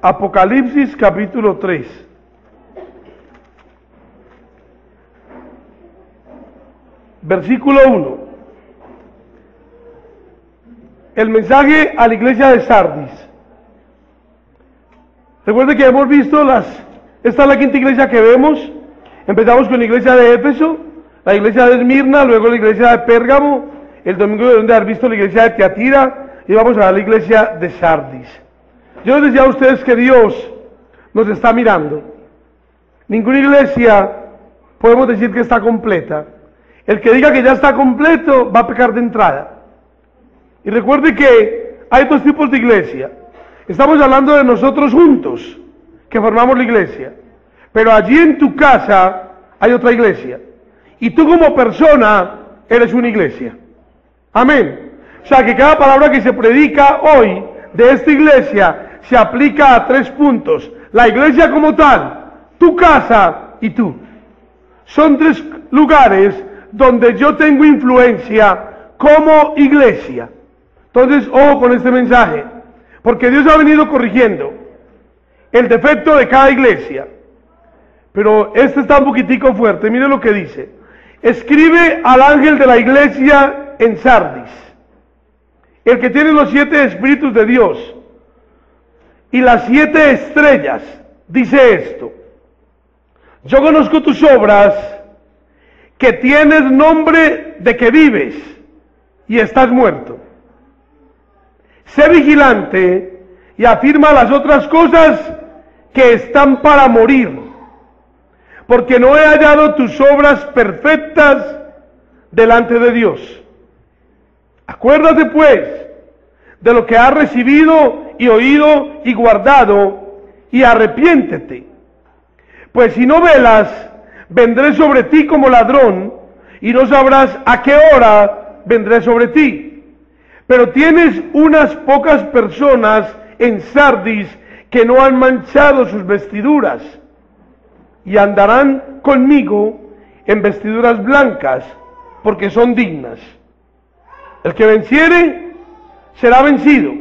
Apocalipsis capítulo 3. Versículo 1. El mensaje a la iglesia de Sardis. Recuerde que hemos visto esta es la quinta iglesia que vemos. Empezamos con la iglesia de Éfeso, la iglesia de Esmirna, luego la iglesia de Pérgamo, el domingo de haber visto la iglesia de Tiatira, y vamos a la iglesia de Sardis. Yo les decía a ustedes que Dios nos está mirando. Ninguna iglesia podemos decir que está completa. El que diga que ya está completo va a pecar de entrada. Y recuerde que hay dos tipos de iglesia. Estamos hablando de nosotros juntos, que formamos la iglesia. Pero allí en tu casa hay otra iglesia. Y tú como persona eres una iglesia. Amén. O sea que cada palabra que se predica hoy de esta iglesia se aplica a 3 puntos. La iglesia como tal, tu casa y tú. Son 3 lugares donde yo tengo influencia como iglesia. Entonces, ojo con este mensaje, porque Dios ha venido corrigiendo el defecto de cada iglesia. Pero este está un poquitico fuerte, mire lo que dice. Escribe al ángel de la iglesia en Sardis, el que tiene los 7 espíritus de Dios y las 7 estrellas, dice esto: yo conozco tus obras, que tienes nombre de que vives y estás muerto. Sé vigilante y afirma las otras cosas que están para morir, porque no he hallado tus obras perfectas delante de Dios. Acuérdate pues de lo que has recibido y oído y guardado, y arrepiéntete. Pues si no velas, vendré sobre ti como ladrón, y no sabrás a qué hora vendré sobre ti. Pero tienes unas pocas personas en Sardis que no han manchado sus vestiduras, y andarán conmigo en vestiduras blancas, porque son dignas. El que venciere será vencido.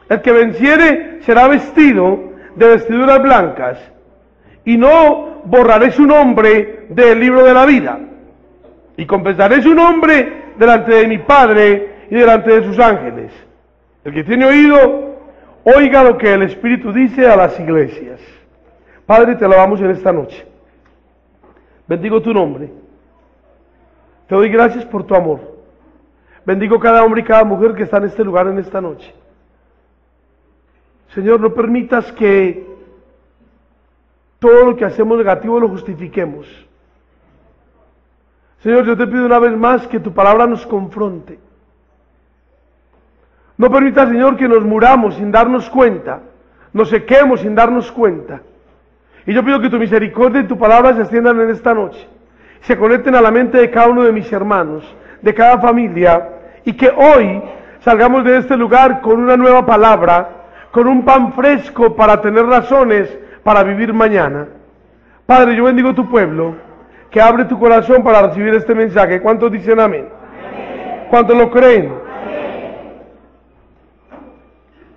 El que venciere será vestido de vestiduras blancas, y no borraré su nombre del libro de la vida, y confesaré su nombre delante de mi Padre y delante de sus ángeles. El que tiene oído, oiga lo que el Espíritu dice a las iglesias. Padre, te alabamos en esta noche. Bendigo tu nombre. Te doy gracias por tu amor. Bendigo cada hombre y cada mujer que está en este lugar en esta noche. Señor, no permitas que todo lo que hacemos negativo lo justifiquemos. Señor, yo te pido una vez más que tu palabra nos confronte. No permita, Señor, que nos muramos sin darnos cuenta, nos sequemos sin darnos cuenta. Y yo pido que tu misericordia y tu palabra se extiendan en esta noche, se conecten a la mente de cada uno de mis hermanos, de cada familia, y que hoy salgamos de este lugar con una nueva palabra, con un pan fresco para tener razones para vivir mañana. Padre, yo bendigo tu pueblo, que abre tu corazón para recibir este mensaje. ¿Cuántos dicen amén? Amén. ¿Cuántos lo creen? Amén.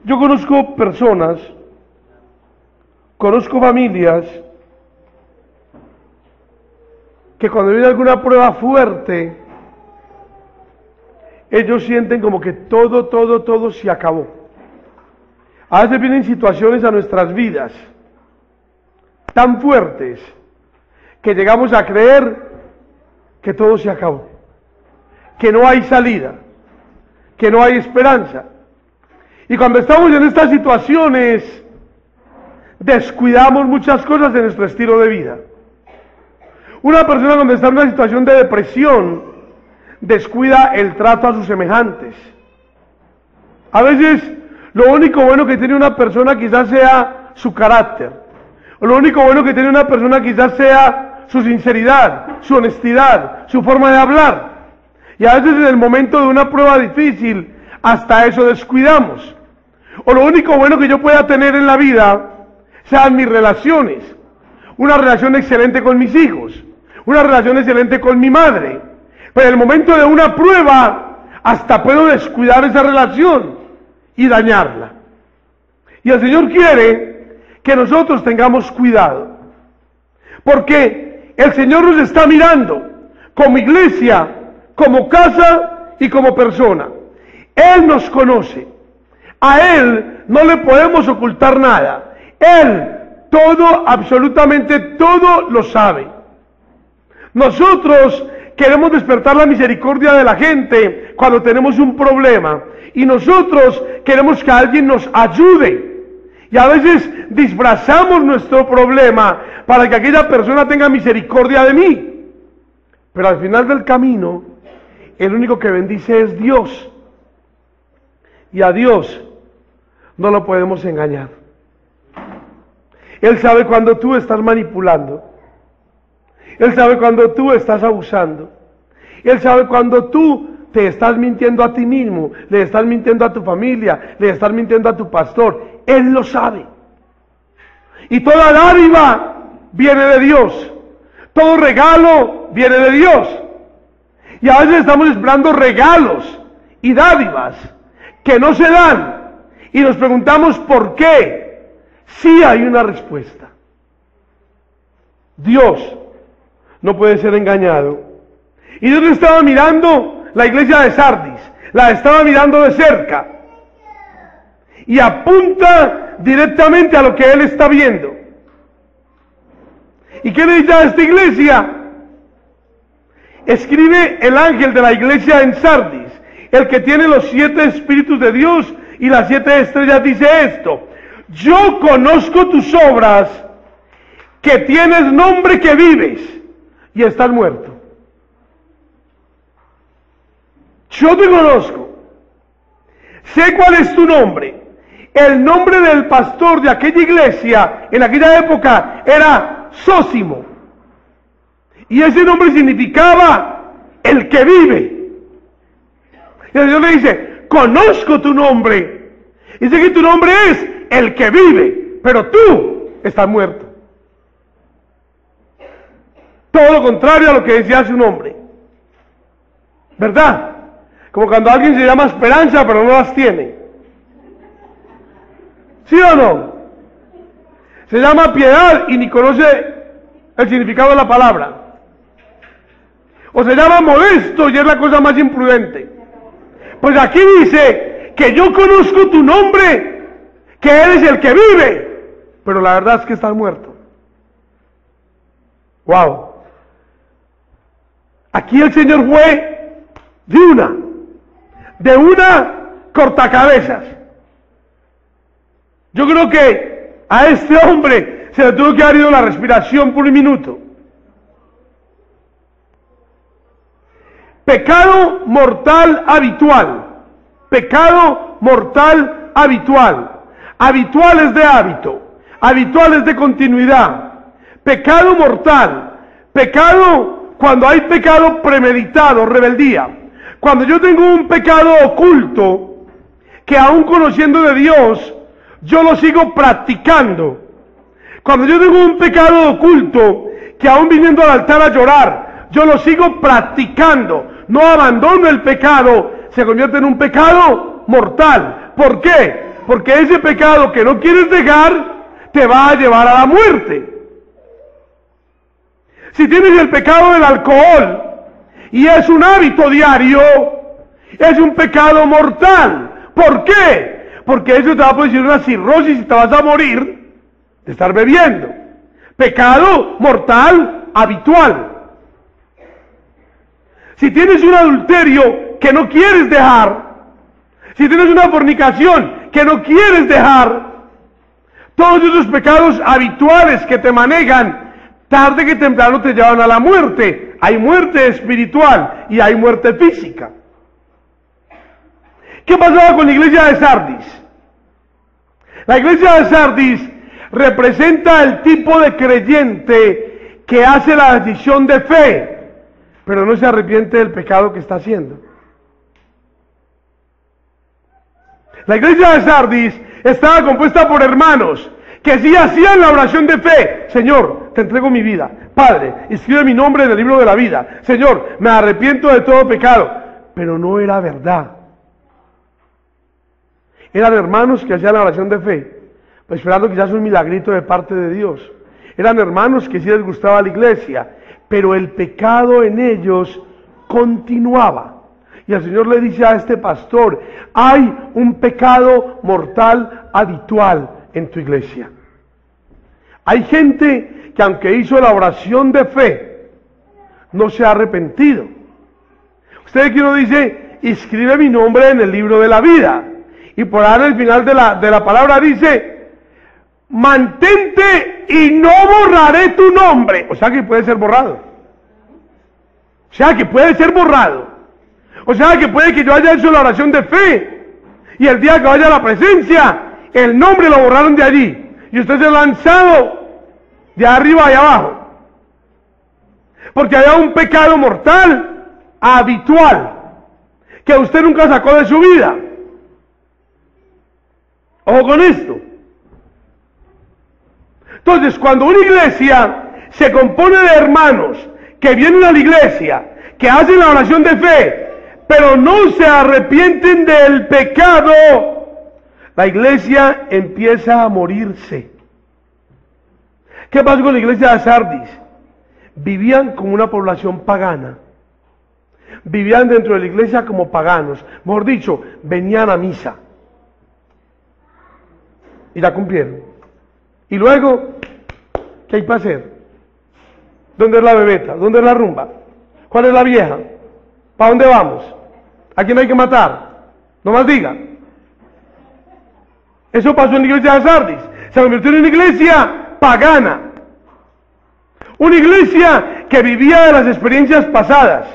Yo conozco personas, conozco familias, que cuando viene alguna prueba fuerte, ellos sienten como que todo se acabó. A veces vienen situaciones a nuestras vidas tan fuertes que llegamos a creer que todo se acabó, que no hay salida, que no hay esperanza. Y cuando estamos en estas situaciones, descuidamos muchas cosas de nuestro estilo de vida. Una persona cuando está en una situación de depresión, descuida el trato a sus semejantes. A veces, lo único bueno que tiene una persona quizás sea su carácter. O lo único bueno que tiene una persona quizás sea su sinceridad, su honestidad, su forma de hablar. Y a veces en el momento de una prueba difícil, hasta eso descuidamos. O lo único bueno que yo pueda tener en la vida sean mis relaciones. Una relación excelente con mis hijos, una relación excelente con mi madre. Pero en el momento de una prueba, hasta puedo descuidar esa relación y dañarla. Y el Señor quiere que nosotros tengamos cuidado, porque el Señor nos está mirando como iglesia, como casa y como persona. Él nos conoce. A Él no le podemos ocultar nada. Él todo, absolutamente todo lo sabe. Nosotros queremos despertar la misericordia de la gente cuando tenemos un problema. Y nosotros queremos que alguien nos ayude. Y a veces disfrazamos nuestro problema para que aquella persona tenga misericordia de mí. Pero al final del camino, el único que bendice es Dios. Y a Dios no lo podemos engañar. Él sabe cuando tú estás manipulando. Él sabe cuando tú estás abusando. Él sabe cuando tú te estás mintiendo a ti mismo, le estás mintiendo a tu familia, le estás mintiendo a tu pastor. Él lo sabe. Y toda dádiva viene de Dios. Todo regalo viene de Dios. Y a veces estamos esperando regalos y dádivas que no se dan. Y nos preguntamos por qué. Sí hay una respuesta. Dios no puede ser engañado. Y Dios estaba mirando la iglesia de Sardis, la estaba mirando de cerca. Y apunta directamente a lo que Él está viendo. ¿Y qué le dice a esta iglesia? Escribe el ángel de la iglesia en Sardis, el que tiene los 7 espíritus de Dios y las 7 estrellas, dice esto: yo conozco tus obras, que tienes nombre que vives y estás muerto. Yo te conozco, sé cuál es tu nombre. El nombre del pastor de aquella iglesia en aquella época era Sósimo, y ese nombre significaba el que vive. Y el Señor le dice: conozco tu nombre, y sé que tu nombre es el que vive, pero tú estás muerto. Todo lo contrario a lo que decía su nombre, ¿verdad? Como cuando alguien se llama Esperanza pero no las tiene. ¿Sí o no? Se llama Piedad y ni conoce el significado de la palabra. O se llama Modesto y es la cosa más imprudente. Pues aquí dice que yo conozco tu nombre, que eres el que vive, pero la verdad es que estás muerto. Wow. Aquí el Señor fue de una cortacabezas. Yo creo que a este hombre se le tuvo que haber ido la respiración por un minuto. Pecado mortal habitual. Pecado mortal habitual. Habitual es de hábito. Habitual es de continuidad. Pecado mortal. Pecado cuando hay pecado premeditado, rebeldía. Cuando yo tengo un pecado oculto, que aún conociendo de Dios, yo lo sigo practicando. Cuando yo tengo un pecado oculto, que aún viniendo al altar a llorar, yo lo sigo practicando. No abandono el pecado, se convierte en un pecado mortal. ¿Por qué? Porque ese pecado que no quieres dejar, te va a llevar a la muerte. Si tienes el pecado del alcohol, y es un hábito diario, es un pecado mortal. ¿Por qué? Porque eso te va a producir una cirrosis y te vas a morir de estar bebiendo. Pecado mortal habitual. Si tienes un adulterio que no quieres dejar, si tienes una fornicación que no quieres dejar, todos esos pecados habituales que te manejan, tarde que temprano te llevan a la muerte. Hay muerte espiritual y hay muerte física. ¿Qué pasaba con la iglesia de Sardis? La iglesia de Sardis representa el tipo de creyente que hace la decisión de fe, pero no se arrepiente del pecado que está haciendo. La iglesia de Sardis estaba compuesta por hermanos que sí hacían la oración de fe. Señor, te entrego mi vida. Padre, escribe mi nombre en el libro de la vida. Señor, me arrepiento de todo pecado. Pero no era verdad. Eran hermanos que hacían la oración de fe, esperando quizás un milagrito de parte de Dios. Eran hermanos que sí les gustaba la iglesia, pero el pecado en ellos continuaba. Y el Señor le dice a este pastor: hay un pecado mortal habitual en tu iglesia. Hay gente que aunque hizo la oración de fe, no se ha arrepentido. Usted que uno dice: inscribe mi nombre en el libro de la vida. Y por ahí al final de la palabra dice: mantente y no borraré tu nombre. O sea que puede ser borrado. O sea que puede ser borrado. O sea que puede que yo haya hecho la oración de fe y el día que vaya a la presencia, el nombre lo borraron de allí y usted se ha lanzado de arriba y abajo. Porque había un pecado mortal habitual que usted nunca sacó de su vida. Ojo con esto. Entonces, cuando una iglesia se compone de hermanos que vienen a la iglesia, que hacen la oración de fe, pero no se arrepienten del pecado, la iglesia empieza a morirse. ¿Qué pasó con la iglesia de Sardis? Vivían como una población pagana. Vivían dentro de la iglesia como paganos. Mejor dicho, venían a misa. Y la cumplieron. Y luego, ¿qué hay para hacer? ¿Dónde es la bebeta? ¿Dónde es la rumba? ¿Cuál es la vieja? ¿Para dónde vamos? ¿A quién hay que matar? No más diga. Eso pasó en la iglesia de Sardis. Se convirtió en una iglesia pagana. Una iglesia que vivía de las experiencias pasadas.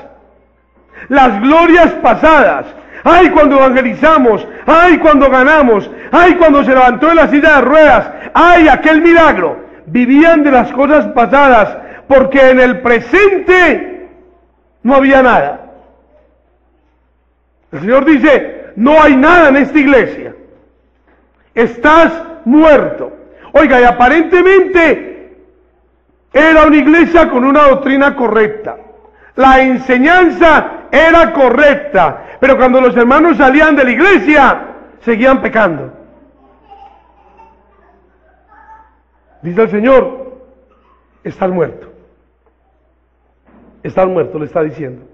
Las glorias pasadas. ¡Ay, cuando evangelizamos! ¡Ay, cuando ganamos! ¡Ay, cuando se levantó de la silla de ruedas! ¡Ay, aquel milagro! Vivían de las cosas pasadas, porque en el presente no había nada. El Señor dice: no hay nada en esta iglesia. Estás muerto. Oiga, y aparentemente era una iglesia con una doctrina correcta. La enseñanza era correcta. Pero cuando los hermanos salían de la iglesia, seguían pecando. Dice el Señor: estás muerto. Estás muerto, le está diciendo.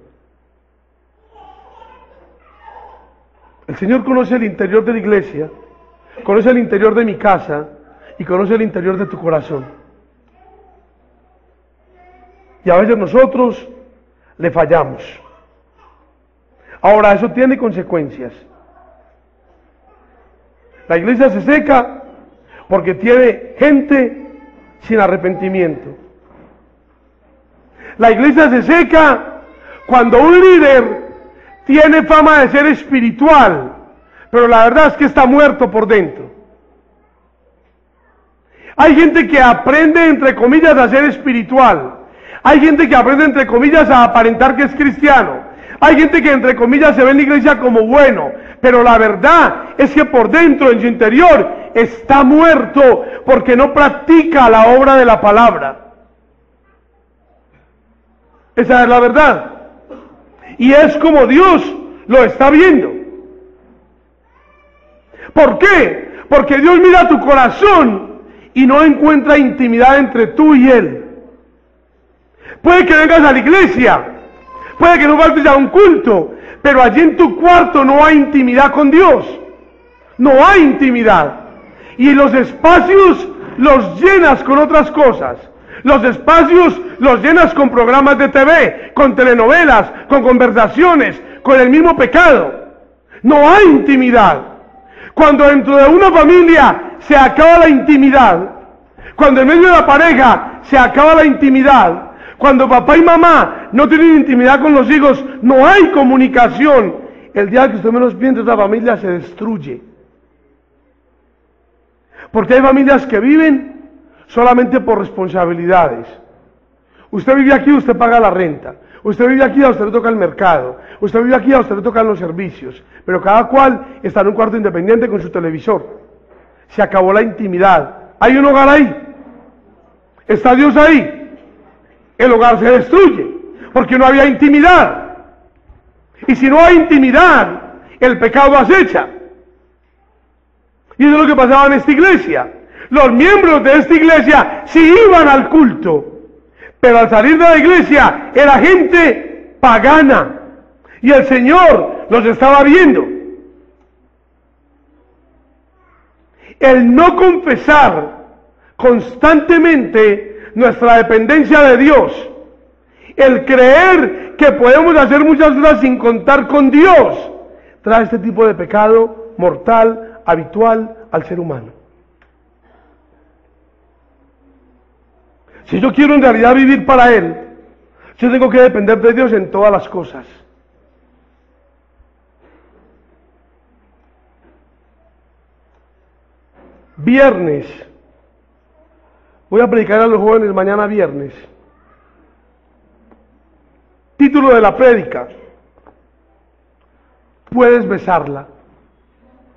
El Señor conoce el interior de la iglesia, conoce el interior de mi casa y conoce el interior de tu corazón. Y a veces nosotros le fallamos. Ahora, eso tiene consecuencias. La iglesia se seca porque tiene gente sin arrepentimiento. La iglesia se seca cuando un líder tiene fama de ser espiritual, pero la verdad es que está muerto por dentro. Hay gente que aprende, entre comillas, a ser espiritual. Hay gente que aprende, entre comillas, a aparentar que es cristiano. Hay gente que, entre comillas, se ve en la iglesia como bueno, pero la verdad es que por dentro, en su interior, está muerto porque no practica la obra de la palabra. Esa es la verdad. Y es como Dios lo está viendo. ¿Por qué? Porque Dios mira tu corazón y no encuentra intimidad entre tú y Él. Puede que vengas a la iglesia, puede que no faltes a un culto, pero allí en tu cuarto no hay intimidad con Dios. No hay intimidad. Y los espacios los llenas con otras cosas. Los espacios los llenas con programas de TV, con telenovelas, con conversaciones, con el mismo pecado. No hay intimidad. Cuando dentro de una familia se acaba la intimidad, cuando en medio de la pareja se acaba la intimidad, cuando papá y mamá no tienen intimidad con los hijos, no hay comunicación. El día que usted menos piensa, esa familia se destruye. Porque hay familias que viven solamente por responsabilidades. Usted vive aquí, usted paga la renta. Usted vive aquí, a usted le toca el mercado. Usted vive aquí, a usted le tocan los servicios. Pero cada cual está en un cuarto independiente con su televisor. Se acabó la intimidad. ¿Hay un hogar ahí? ¿Está Dios ahí? El hogar se destruye porque no había intimidad. Y si no hay intimidad, el pecado acecha. Y eso es lo que pasaba en esta iglesia. Los miembros de esta iglesia sí iban al culto, pero al salir de la iglesia era gente pagana y el Señor los estaba viendo. El no confesar constantemente nuestra dependencia de Dios, el creer que podemos hacer muchas cosas sin contar con Dios, trae este tipo de pecado mortal, habitual al ser humano. Si yo quiero en realidad vivir para Él, yo tengo que depender de Dios en todas las cosas. Viernes. Voy a predicar a los jóvenes mañana viernes. Título de la prédica: puedes besarla.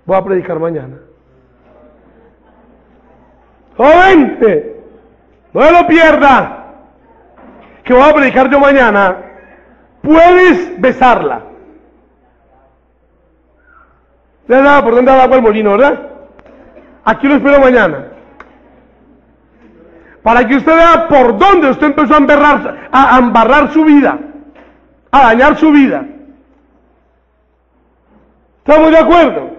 Voy a predicar mañana. Joven, no se lo pierda, que voy a predicar yo mañana. Puedes besarla. Ya nada por dónde va el agua al molino, ¿verdad? Aquí lo espero mañana, para que usted vea por dónde usted empezó a embarrar su vida, a dañar su vida. ¿Estamos de acuerdo?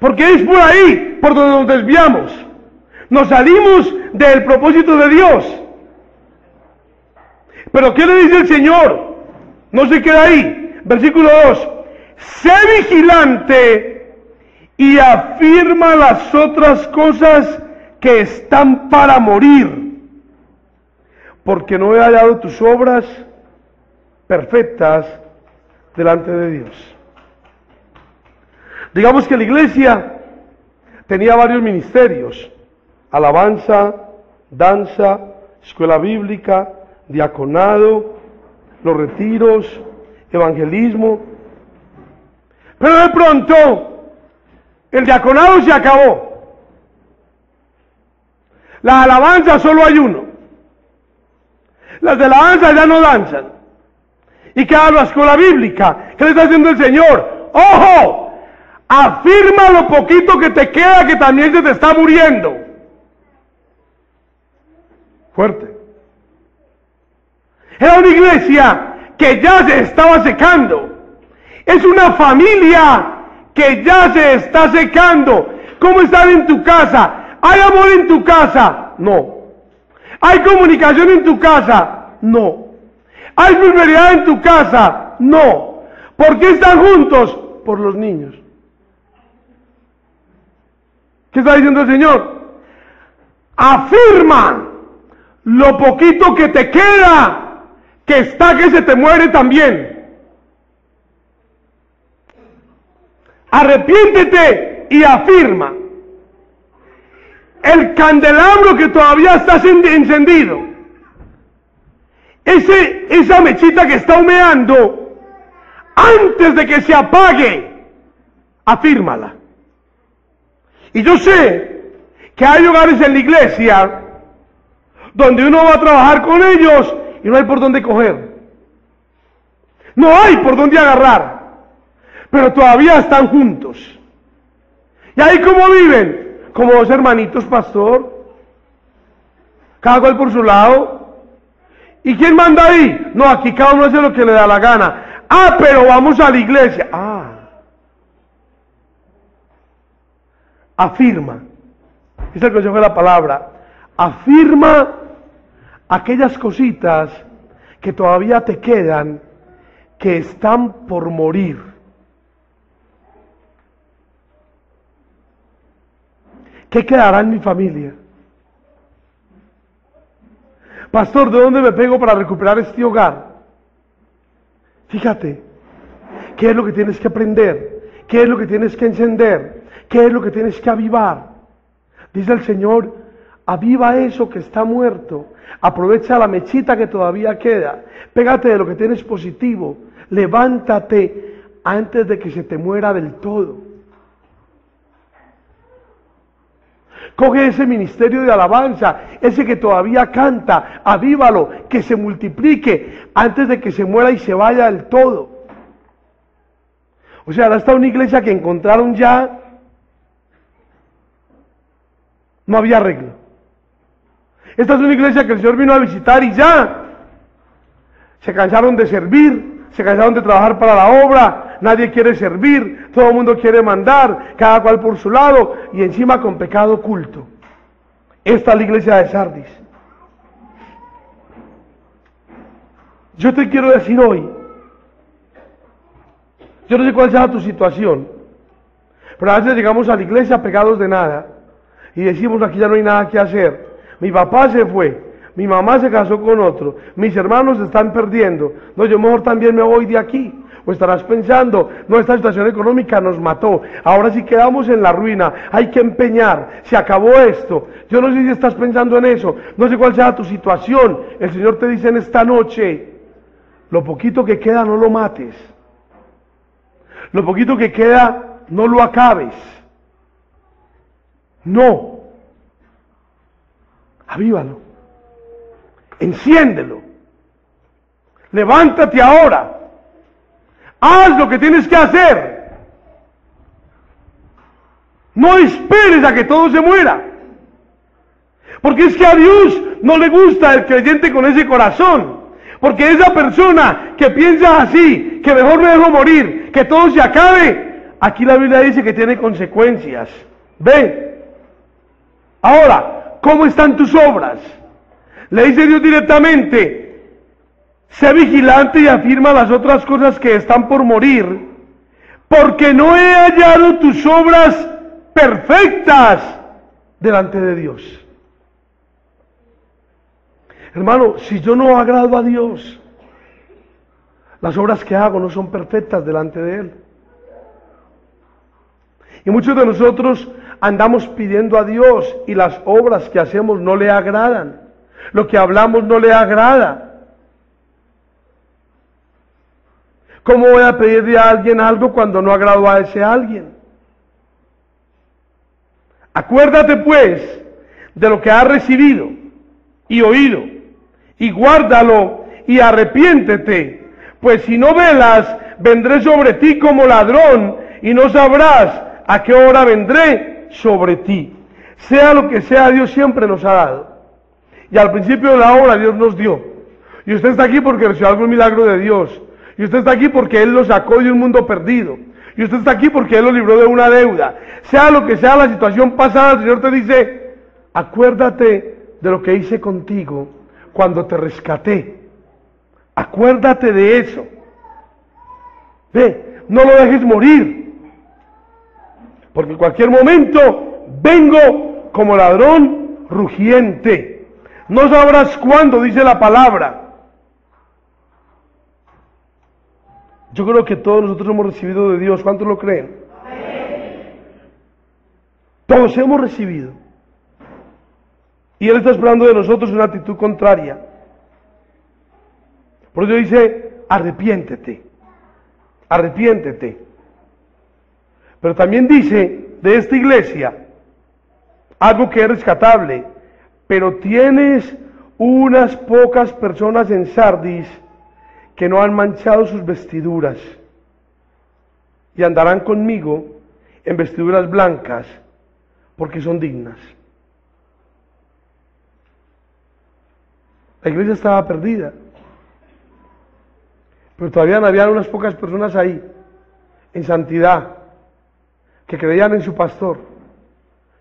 Porque es por ahí por donde nos desviamos. Nos salimos del propósito de Dios. Pero ¿qué le dice el Señor? No se queda ahí. Versículo 2. Sé vigilante y afirma las otras cosas que están para morir, porque no he hallado tus obras perfectas delante de Dios. Digamos que la iglesia tenía varios ministerios: alabanza, danza, escuela bíblica, diaconado, los retiros, evangelismo. Pero de pronto el diaconado se acabó. La alabanza solo hay uno. Las de la danza ya no danzan. Y queda la escuela bíblica. ¿Qué le está haciendo el Señor? ¡Ojo! Afirma lo poquito que te queda, que también se te está muriendo. Fuerte. Era una iglesia que ya se estaba secando. Es una familia que ya se está secando. ¿Cómo están en tu casa? ¿Hay amor en tu casa? No. ¿Hay comunicación en tu casa? No. ¿Hay prosperidad en tu casa? No. ¿Por qué están juntos? Por los niños. ¿Qué está diciendo el Señor? Afirma lo poquito que te queda, que está que se te muere también. Arrepiéntete y afirma. El candelabro que todavía está encendido, esa mechita que está humeando, antes de que se apague, afírmala. Y yo sé que hay hogares en la iglesia donde uno va a trabajar con ellos y no hay por dónde coger, no hay por dónde agarrar, pero todavía están juntos. ¿Y ahí cómo viven? Como dos hermanitos, pastor, cada cual por su lado. ¿Y quién manda ahí? No, aquí cada uno hace lo que le da la gana. Ah, pero vamos a la iglesia. Afirma. Es el consejo de la palabra. Afirma aquellas cositas que todavía te quedan, que están por morir. ¿Qué quedará en mi familia? Pastor, ¿de dónde me pego para recuperar este hogar? Fíjate, ¿qué es lo que tienes que aprender? ¿Qué es lo que tienes que encender? ¿Qué es lo que tienes que avivar? Dice el Señor, aviva eso que está muerto. Aprovecha la mechita que todavía queda. Pégate de lo que tienes positivo. Levántate antes de que se te muera del todo. Coge ese ministerio de alabanza, ese que todavía canta, avívalo, que se multiplique antes de que se muera y se vaya del todo. O sea, ahora está una iglesia que encontraron ya No había arreglo. Esta es una iglesia que el Señor vino a visitar y ya se cansaron de servir, se cansaron de trabajar para la obra, nadie quiere servir, todo el mundo quiere mandar, cada cual por su lado, y encima con pecado oculto. Esta es la iglesia de Sardis. Yo te quiero decir hoy, yo no sé cuál sea tu situación, pero a veces llegamos a la iglesia pegados de nada, y decimos, aquí ya no hay nada que hacer. Mi papá se fue, mi mamá se casó con otro, mis hermanos se están perdiendo, no, yo mejor también me voy de aquí. O estarás pensando, no, esta situación económica nos mató, ahora sí quedamos en la ruina, hay que empeñar, se acabó esto. Yo no sé si estás pensando en eso, no sé cuál sea tu situación. El Señor te dice en esta noche, lo poquito que queda no lo mates, lo poquito que queda no lo acabes, no, avívalo, enciéndelo, levántate ahora. Haz lo que tienes que hacer. No esperes a que todo se muera. Porque es que a Dios no le gusta el creyente con ese corazón. Porque esa persona que piensa así, que mejor me dejo morir, que todo se acabe, aquí la Biblia dice que tiene consecuencias. Ve. Ahora, ¿cómo están tus obras? Le dice Dios directamente, sé vigilante y afirma las otras cosas que están por morir, porque no he hallado tus obras perfectas delante de Dios. Hermano, si yo no agrado a Dios, las obras que hago no son perfectas delante de Él. Y muchos de nosotros andamos pidiendo a Dios y las obras que hacemos no le agradan. Lo que hablamos no le agrada. ¿Cómo voy a pedirle a alguien algo cuando no agrado a ese alguien? Acuérdate pues de lo que has recibido y oído, y guárdalo y arrepiéntete, pues si no velas, vendré sobre ti como ladrón, y no sabrás a qué hora vendré sobre ti. Sea lo que sea, Dios siempre nos ha dado. Y al principio de la obra Dios nos dio. Y usted está aquí porque recibió algún milagro de Dios. Y usted está aquí porque Él lo sacó de un mundo perdido. Y usted está aquí porque Él lo libró de una deuda. Sea lo que sea la situación pasada, el Señor te dice, acuérdate de lo que hice contigo cuando te rescaté. Acuérdate de eso. Ve, no lo dejes morir. Porque en cualquier momento vengo como ladrón rugiente. No sabrás cuándo, dice la palabra. Yo creo que todos nosotros hemos recibido de Dios. ¿Cuántos lo creen? Amén. Todos hemos recibido. Y Él está esperando de nosotros una actitud contraria. Por eso dice, arrepiéntete. Arrepiéntete. Pero también dice de esta iglesia algo que es rescatable. Pero tienes unas pocas personas en Sardis que no han manchado sus vestiduras y andarán conmigo en vestiduras blancas porque son dignas. La iglesia estaba perdida, pero todavía había unas pocas personas ahí en santidad que creían en su pastor,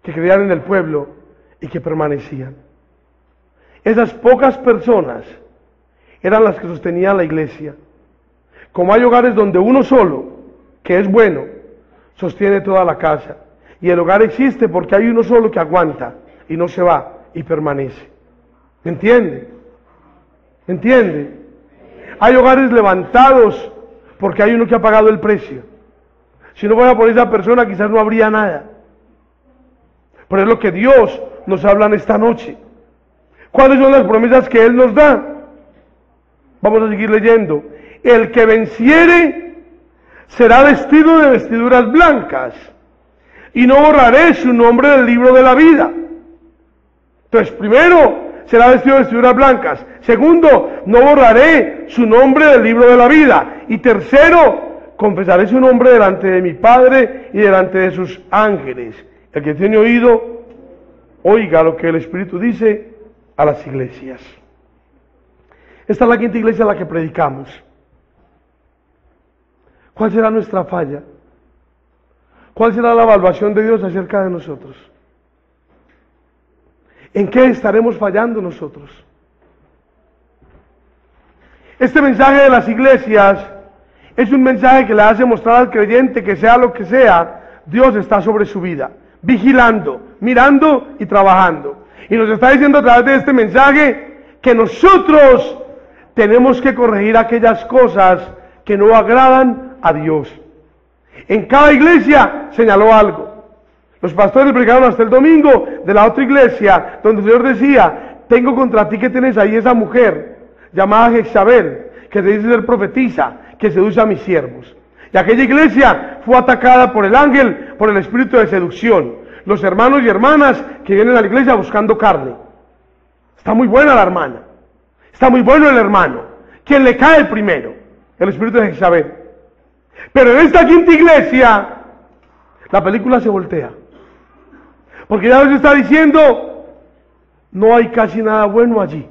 que creían en el pueblo y que permanecían. Esas pocas personas eran las que sostenían la iglesia. Como hay hogares donde uno solo, que es bueno, sostiene toda la casa. Y el hogar existe porque hay uno solo que aguanta y no se va y permanece. ¿Me entiende? ¿Me entiende? Hay hogares levantados porque hay uno que ha pagado el precio. Si no fuera por esa persona quizás no habría nada. Pero es lo que Dios nos habla en esta noche. ¿Cuáles son las promesas que Él nos da? Vamos a seguir leyendo. El que venciere será vestido de vestiduras blancas, y no borraré su nombre del libro de la vida. Entonces, primero, será vestido de vestiduras blancas. Segundo, no borraré su nombre del libro de la vida. Y tercero, confesaré su nombre delante de mi Padre y delante de sus ángeles. El que tiene oído, Oiga lo que el Espíritu dice a las iglesias. Esta es la quinta iglesia a la que predicamos. ¿Cuál será nuestra falla? ¿Cuál será la evaluación de Dios acerca de nosotros? ¿En qué estaremos fallando nosotros? Este mensaje de las iglesias es un mensaje que le hace mostrar al creyente que sea lo que sea, Dios está sobre su vida, vigilando, mirando y trabajando. Y nos está diciendo a través de este mensaje que nosotros tenemos que corregir aquellas cosas que no agradan a Dios. En cada iglesia señaló algo. Los pastores predicaron hasta el domingo de la otra iglesia, donde el Señor decía: tengo contra ti que tienes ahí esa mujer llamada Jezabel, que te dice ser profetisa, que seduce a mis siervos. Y aquella iglesia fue atacada por el ángel, por el espíritu de seducción. Los hermanos y hermanas que vienen a la iglesia buscando carne. Está muy buena la hermana, está muy bueno el hermano. ¿Quién le cae primero? El espíritu de Jezabel. Pero en esta quinta iglesia, la película se voltea. Porque ya nos está diciendo, no hay casi nada bueno allí.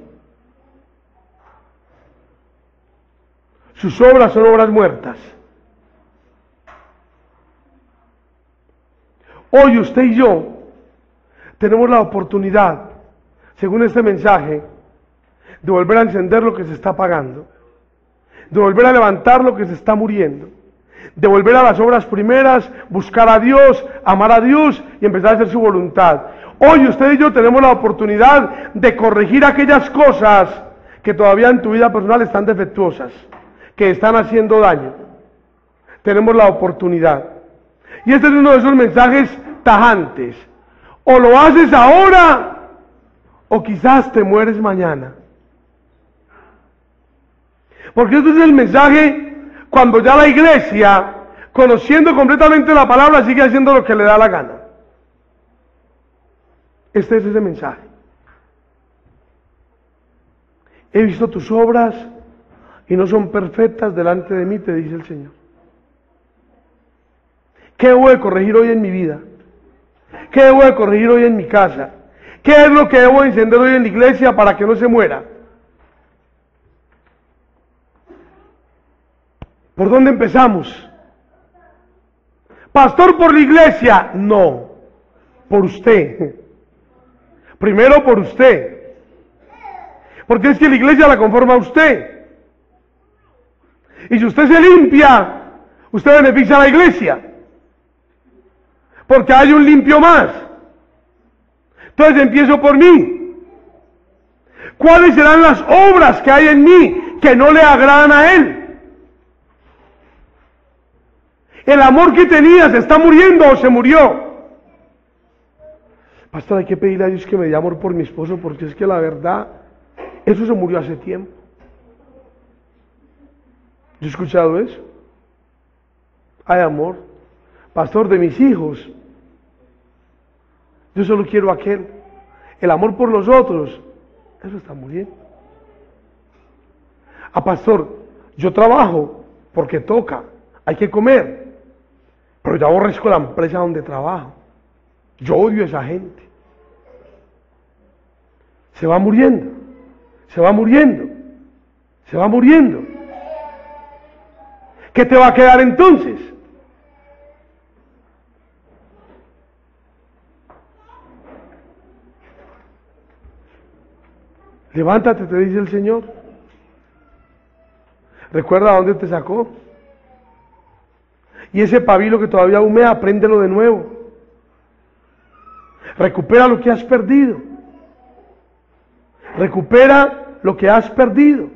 Sus obras son obras muertas. Hoy usted y yo tenemos la oportunidad, según este mensaje, de volver a encender lo que se está apagando, de volver a levantar lo que se está muriendo, de volver a las obras primeras, buscar a Dios, amar a Dios y empezar a hacer su voluntad. Hoy usted y yo tenemos la oportunidad de corregir aquellas cosas que todavía en tu vida personal están defectuosas, que están haciendo daño. Tenemos la oportunidad. Y este es uno de esos mensajes tajantes. O lo haces ahora, o quizás te mueres mañana. Porque este es el mensaje cuando ya la iglesia, conociendo completamente la palabra, sigue haciendo lo que le da la gana. Este es ese mensaje. He visto tus obras y no son perfectas delante de mí, te dice el Señor. ¿Qué debo de corregir hoy en mi vida? ¿Qué debo de corregir hoy en mi casa? ¿Qué es lo que debo de encender hoy en la iglesia para que no se muera? ¿Por dónde empezamos? Pastor, por la iglesia. No, por usted. Primero por usted. Porque es que la iglesia la conforma usted. Y si usted se limpia, usted beneficia a la iglesia. Porque hay un limpio más. Entonces empiezo por mí. ¿Cuáles serán las obras que hay en mí que no le agradan a Él? El amor que tenía, ¿se está muriendo o se murió? Pastor, hay que pedirle a Dios que me dé amor por mi esposo, porque es que la verdad, eso se murió hace tiempo. ¿Yo he escuchado eso? Hay amor. Pastor, de mis hijos, yo solo quiero aquel. El amor por los otros, eso está muriendo. Pastor, yo trabajo porque toca, hay que comer, pero yo aborrezco la empresa donde trabajo. Yo odio a esa gente. Se va muriendo, se va muriendo, se va muriendo. ¿Qué te va a quedar entonces? Levántate, te dice el Señor. Recuerda dónde te sacó. Y ese pabilo que todavía humea, préndelo de nuevo. Recupera lo que has perdido. Recupera lo que has perdido.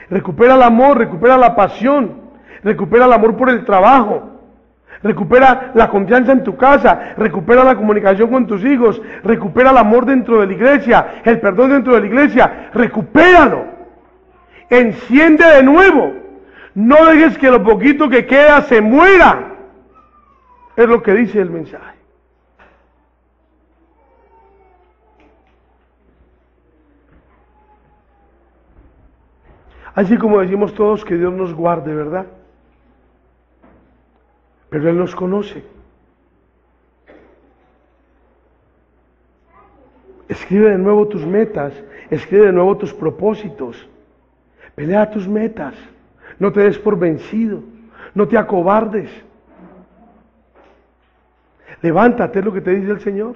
Recupera el amor, recupera la pasión, recupera el amor por el trabajo. Recupera la confianza en tu casa, recupera la comunicación con tus hijos, recupera el amor dentro de la iglesia, el perdón dentro de la iglesia, recupéralo. Enciende de nuevo. No dejes que lo poquito que queda se muera. Es lo que dice el mensaje. Así como decimos todos que Dios nos guarde, ¿verdad? Pero Él nos conoce. Escribe de nuevo tus metas, escribe de nuevo tus propósitos. Pelea tus metas, no te des por vencido, no te acobardes. Levántate, es lo que te dice el Señor.